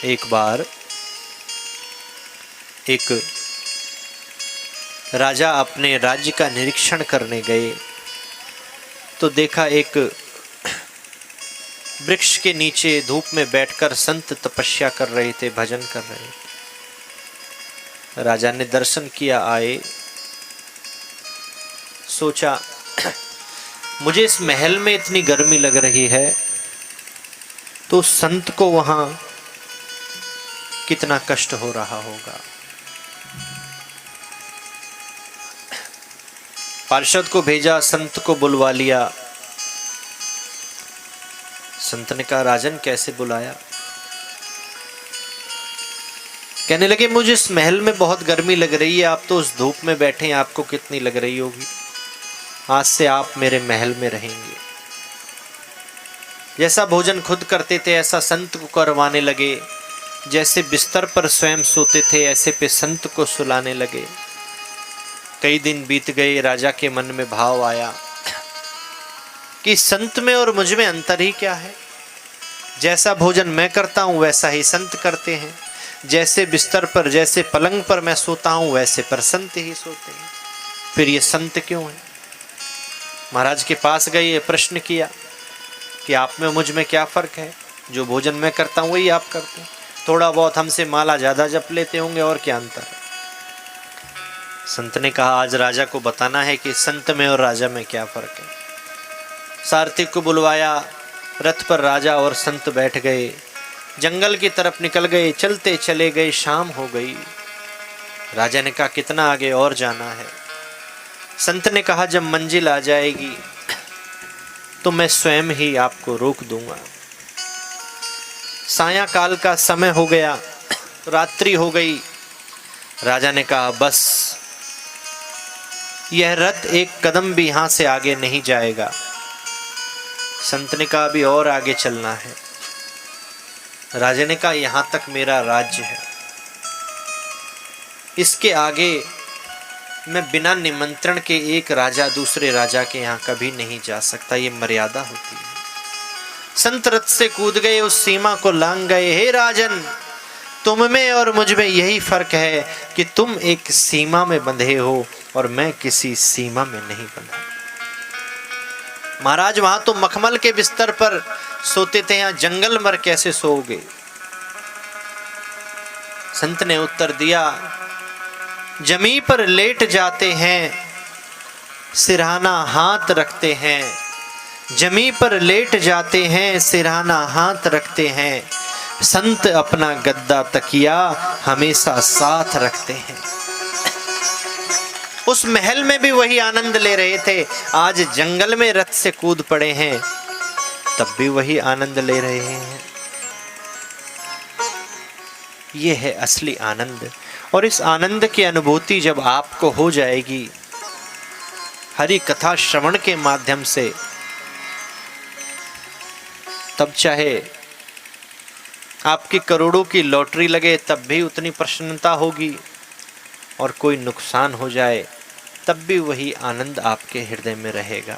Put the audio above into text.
एक बार एक राजा अपने राज्य का निरीक्षण करने गए तो देखा एक वृक्ष के नीचे धूप में बैठकर संत तपस्या कर रहे थे, भजन कर रहे थे। राजा ने दर्शन किया, आए, सोचा मुझे इस महल में इतनी गर्मी लग रही है तो संत को वहां कितना कष्ट हो रहा होगा। पार्षद को भेजा, संत को बुलवा लिया। संत ने कहा राजन कैसे बुलाया? कहने लगे मुझे इस महल में बहुत गर्मी लग रही है, आप तो उस धूप में बैठे हैं, आपको कितनी लग रही होगी। आज से आप मेरे महल में रहेंगे। जैसा भोजन खुद करते थे ऐसा संत को करवाने लगे। जैसे बिस्तर पर स्वयं सोते थे ऐसे पे संत को सुलाने लगे। कई दिन बीत गए। राजा के मन में भाव आया कि संत में और मुझ में अंतर ही क्या है। जैसा भोजन मैं करता हूं वैसा ही संत करते हैं। जैसे बिस्तर पर, जैसे पलंग पर मैं सोता हूं वैसे पर संत ही सोते हैं। फिर ये संत क्यों है? महाराज के पास गए, ये प्रश्न किया कि आप में मुझ में क्या फर्क है? जो भोजन मैं करता हूं वही आप करते हैं। थोड़ा बहुत हमसे माला ज्यादा जप लेते होंगे, और क्या अंतर है? संत ने कहा आज राजा को बताना है कि संत में और राजा में क्या फर्क है। सारथी को बुलवाया। रथ पर राजा और संत बैठ गए। जंगल की तरफ निकल गए। चलते चले गए। शाम हो गई। राजा ने कहा कितना आगे और जाना है? संत ने कहा जब मंजिल आ जाएगी तो मैं स्वयं ही आपको रोक दूंगा। सायंकाल का समय हो गया, रात्रि हो गई। राजा ने कहा बस, यह रथ एक कदम भी यहां से आगे नहीं जाएगा। संत ने कहा अभी और आगे चलना है। राजा ने कहा यहां तक मेरा राज्य है, इसके आगे मैं बिना निमंत्रण के एक राजा दूसरे राजा के यहाँ कभी नहीं जा सकता, ये मर्यादा होती है। संत रथ से कूद गए, उस सीमा को लांघ गए। हे राजन, तुम में और मुझ में यही फर्क है कि तुम एक सीमा में बंधे हो और मैं किसी सीमा में नहीं बंधा। महाराज वहां तो मखमल के बिस्तर पर सोते थे, यहाँ जंगल मर कैसे सोओगे? संत ने उत्तर दिया जमी पर लेट जाते हैं, सिरहाना हाथ रखते हैं। जमी पर लेट जाते हैं, सिरहाना हाथ रखते हैं। संत अपना गद्दा तकिया हमेशा साथ रखते हैं। उस महल में भी वही आनंद ले रहे थे, आज जंगल में रथ से कूद पड़े हैं तब भी वही आनंद ले रहे हैं। ये है असली आनंद। और इस आनंद की अनुभूति जब आपको हो जाएगी हरि कथा श्रवण के माध्यम से, तब चाहे आपकी करोड़ों की लॉटरी लगे तब भी उतनी प्रसन्नता होगी, और कोई नुकसान हो जाए तब भी वही आनंद आपके हृदय में रहेगा।